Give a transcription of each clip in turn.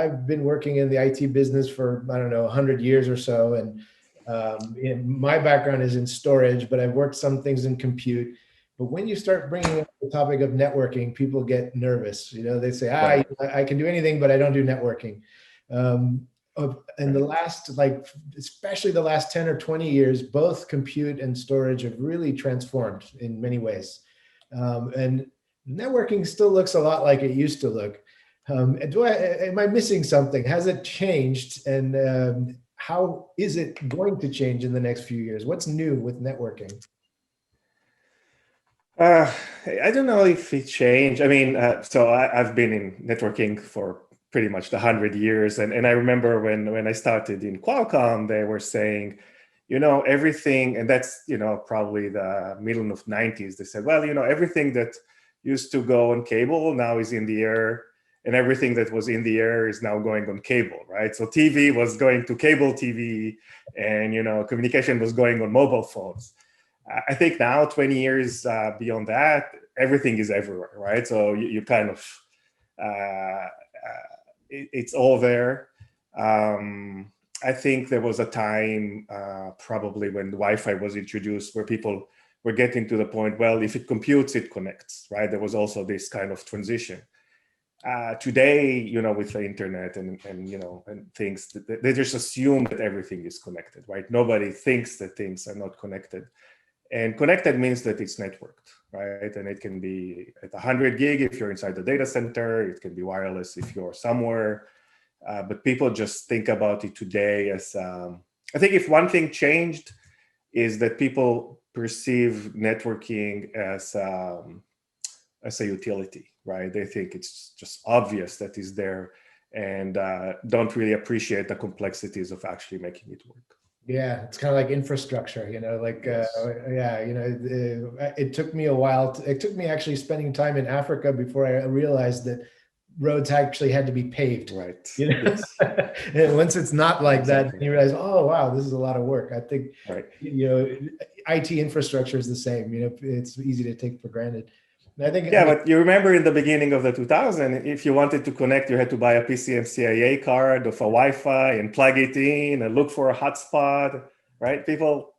I've been working in the IT business for, I don't know, 100 years or so. And my background is in storage, but I've worked some things in compute. But when you start bringing up the topic of networking, people get nervous. They say, Right. I can do anything, but I don't do networking. In the last, especially the last 10 or 20 years, both compute and storage have really transformed in many ways. And networking still looks a lot like it used to look. Am I missing something? Has it changed? And how is it going to change in the next few years? What's new with networking? I don't know if it changed. I mean, I've been in networking for pretty much the 100 years. And I remember when I started in Qualcomm, they were saying, everything, and that's, probably the middle of 90s. They said, well, everything that used to go on cable now is in the air, and everything that was in the air is now going on cable, right? So TV was going to cable TV, and, communication was going on mobile phones. I think now, 20 years beyond that, everything is everywhere, right? So you kind of, it's all there. I think there was a time probably when Wi-Fi was introduced where people were getting to the point, well, if it computes, it connects, right? There was also this kind of transition. Today, with the internet and things, they just assume that everything is connected, right? Nobody thinks that things are not connected. And connected means that it's networked, right? And it can be at 100 gig if you're inside the data center. It can be wireless if you're somewhere. But people just think about it today as, I think if one thing changed is that people perceive networking as a utility, right? They think it's just obvious that it's there and don't really appreciate the complexities of actually making it work. Yeah, it's kind of like infrastructure, Yes. It took me a while. It took me actually spending time in Africa before I realized that roads actually had to be paved. Right. Yes. And once it's not like Exactly. that, you realize, oh, wow, this is a lot of work. I think, right. IT infrastructure is the same. It's easy to take for granted. And I think, Yeah, but you remember in the beginning of the 2000, if you wanted to connect, you had to buy a PCMCIA card of a Wi-Fi and plug it in and look for a hotspot, right? People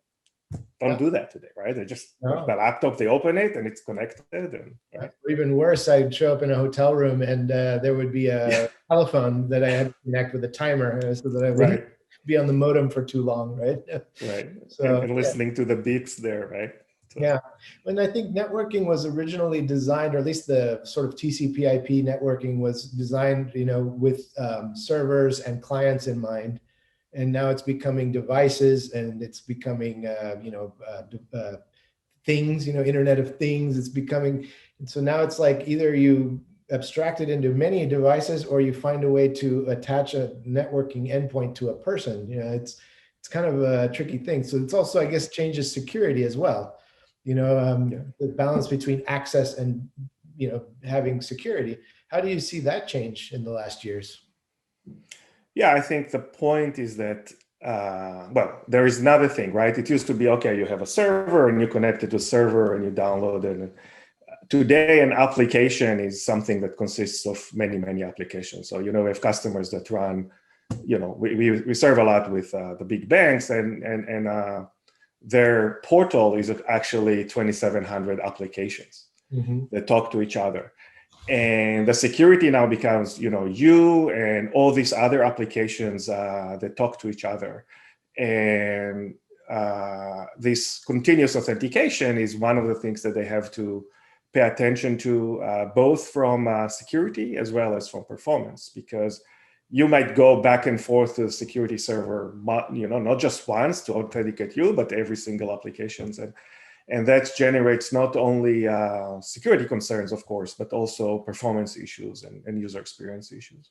don't do that today, right? They just with the laptop, they open it and it's connected. And right? Or even worse, I'd show up in a hotel room and there would be a telephone that I had to connect with a timer so that I wouldn't be on the modem for too long, right? Right. So, and listening to the beeps there, right? So. Yeah. And I think networking was originally designed, or at least the sort of TCP/IP networking was designed, with servers and clients in mind. And now it's becoming devices and it's becoming, things, Internet of Things. It's becoming, and so now it's like either you abstract it into many devices or you find a way to attach a networking endpoint to a person. It's kind of a tricky thing. So it's also, I guess, changes security as well. The balance between access and, having security. How do you see that change in the last years? Yeah, I think the point is that, there is another thing, right? It used to be, okay, you have a server and you connect it to a server and you download it. Today, an application is something that consists of many, many applications. So, we have customers that run, we serve a lot with the big banks and their portal is actually 2,700 applications that talk to each other. And the security now becomes, you and all these other applications that talk to each other. And this continuous authentication is one of the things that they have to pay attention to, both from security as well as from performance, because you might go back and forth to the security server, not just once to authenticate you, but every single applications. And that generates not only security concerns, of course, but also performance issues and user experience issues.